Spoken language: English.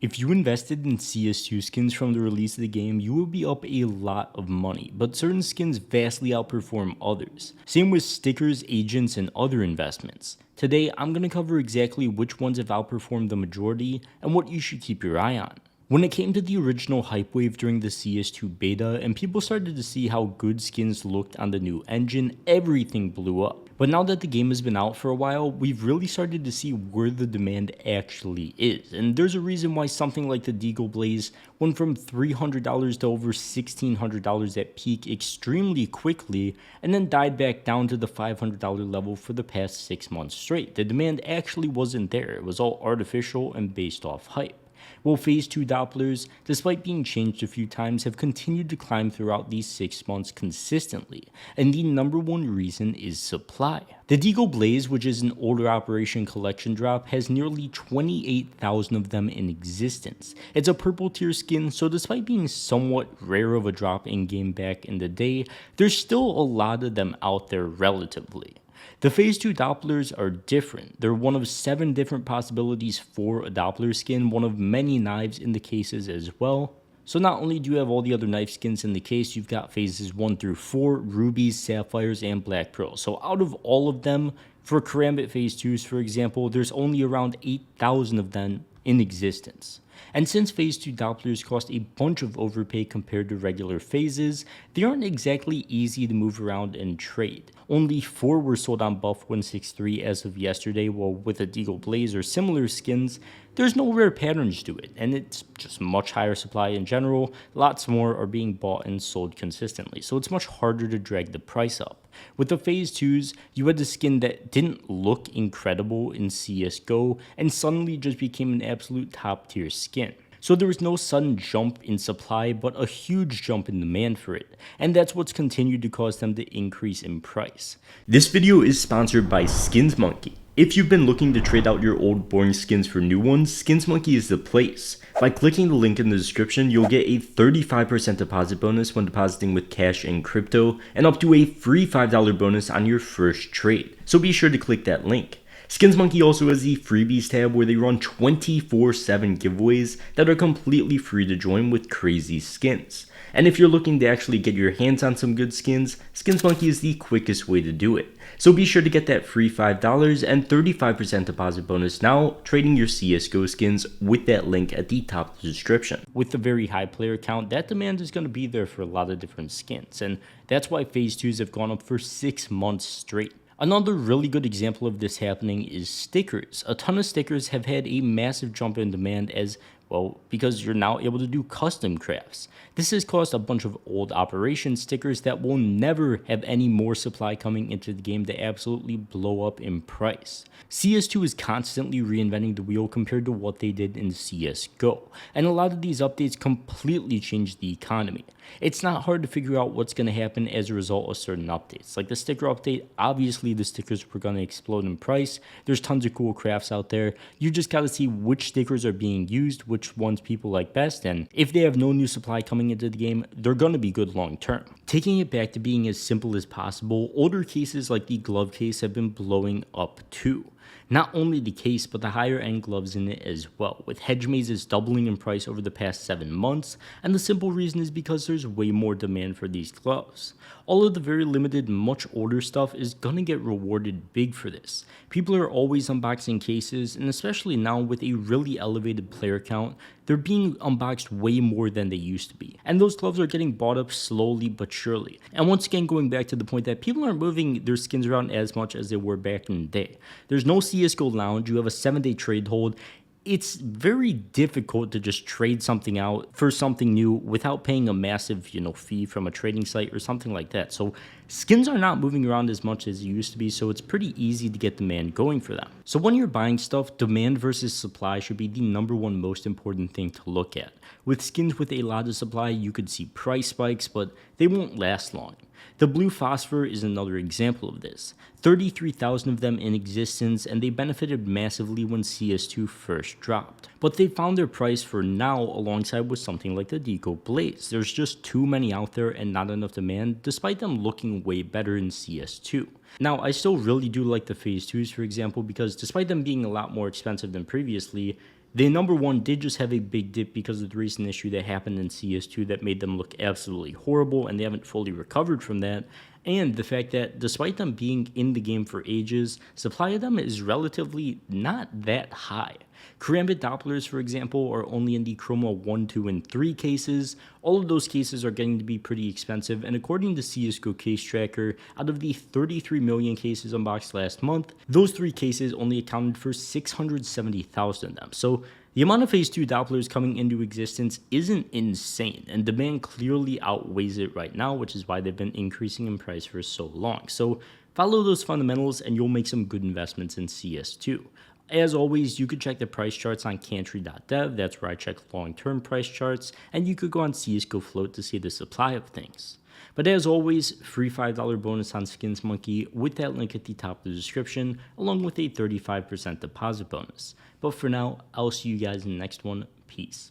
If you invested in CS2 skins from the release of the game, you will be up a lot of money, but certain skins vastly outperform others. Same with stickers, agents, and other investments. Today, I'm going to cover exactly which ones have outperformed the majority and what you should keep your eye on. When it came to the original hype wave during the CS2 beta and people started to see how good skins looked on the new engine, everything blew up. But now that the game has been out for a while, we've really started to see where the demand actually is. And there's a reason why something like the Deagle Blaze went from $300 to over $1,600 at peak extremely quickly and then died back down to the $500 level for the past 6 months straight. The demand actually wasn't there. It was all artificial and based off hype. Well, Phase 2 Dopplers, despite being changed a few times, have continued to climb throughout these 6 months consistently, and the number one reason is supply. The Deagle Blaze, which is an older Operation Collection drop, has nearly 28,000 of them in existence. It's a purple tier skin, so despite being somewhat rare of a drop in-game back in the day, there's still a lot of them out there relatively. The Phase 2 Dopplers are different. They're one of 7 different possibilities for a Doppler skin, one of many knives in the cases as well. So not only do you have all the other knife skins in the case, you've got phases 1 through 4, rubies, sapphires, and black pearls. So out of all of them, for Karambit Phase 2s for example, there's only around 8,000 of them in existence. And since Phase 2 Dopplers cost a bunch of overpay compared to regular phases, they aren't exactly easy to move around and trade. Only 4 were sold on Buff 163 as of yesterday, while with a Deagle Blaze or similar skins, there's no rare patterns to it, and it's just much higher supply in general. Lots more are being bought and sold consistently, so it's much harder to drag the price up. With the Phase 2s, you had a skin that didn't look incredible in CSGO and suddenly just became an absolute top tier skin. So there was no sudden jump in supply, but a huge jump in demand for it, and that's what's continued to cause them to increase in price. This video is sponsored by SkinsMonkey. If you've been looking to trade out your old boring skins for new ones, SkinsMonkey is the place. By clicking the link in the description, you'll get a 35% deposit bonus when depositing with cash and crypto, and up to a free $5 bonus on your first trade. So be sure to click that link. SkinsMonkey also has the freebies tab where they run 24/7 giveaways that are completely free to join with crazy skins. And if you're looking to actually get your hands on some good skins, SkinsMonkey is the quickest way to do it. So be sure to get that free $5 and 35% deposit bonus now, trading your CSGO skins with that link at the top of the description. With the very high player count, that demand is going to be there for a lot of different skins, and that's why Phase 2s have gone up for 6 months straight. Another really good example of this happening is stickers. A ton of stickers have had a massive jump in demand because you're now able to do custom crafts. This has caused a bunch of old Operation stickers that will never have any more supply coming into the game to absolutely blow up in price. CS2 is constantly reinventing the wheel compared to what they did in CSGO, and a lot of these updates completely changed the economy. It's not hard to figure out what's going to happen as a result of certain updates. Like the sticker update, obviously the stickers were going to explode in price. There's tons of cool crafts out there. You just got to see which stickers are being used, which ones people like best, and if they have no new supply coming into the game, they're going to be good long term. Taking it back to being as simple as possible, older cases like the glove case have been blowing up too. Not only the case, but the higher end gloves in it as well, with hedge mazes doubling in price over the past 7 months, and the simple reason is because there's way more demand for these gloves. All of the very limited, much older stuff is gonna get rewarded big for this. People are always unboxing cases, and especially now with a really elevated player count, they're being unboxed way more than they used to be. And those gloves are getting bought up slowly but surely. And once again, going back to the point that people aren't moving their skins around as much as they were back in the day. There's no CSGO lounge, you have a 7-day trade hold. It's very difficult to just trade something out for something new without paying a massive, fee from a trading site or something like that. So skins are not moving around as much as it used to be, so it's pretty easy to get demand going for them. So when you're buying stuff, demand versus supply should be the number one most important thing to look at. With skins with a lot of supply, you could see price spikes, but they won't last long. The blue phosphor is another example of this. 33,000 of them in existence, and they benefited massively when CS2 first dropped. But they found their price for now alongside with something like the Deagle Blaze. There's just too many out there and not enough demand, despite them looking way better in CS2. Now, I still really do like the Phase 2s, for example, because despite them being a lot more expensive than previously, They, number one, did just have a big dip because of the recent issue that happened in CS2 that made them look absolutely horrible, and they haven't fully recovered from that. And the fact that despite them being in the game for ages, supply of them is relatively not that high. Karambit Dopplers, for example, are only in the Chroma 1, 2, and 3 cases. All of those cases are getting to be pretty expensive, and according to CSGO Case Tracker, out of the 33 million cases unboxed last month, those 3 cases only accounted for 670,000 of them. So the amount of Phase 2 Dopplers coming into existence isn't insane, and demand clearly outweighs it right now, which is why they've been increasing in price for so long. So follow those fundamentals and you'll make some good investments in CS2. As always, you could check the price charts on Cantry.dev, that's where I check long-term price charts, and you could go on CSGO Float to see the supply of things. But as always, free $5 bonus on Skins Monkey with that link at the top of the description, along with a 35% deposit bonus. But for now, I'll see you guys in the next one. Peace.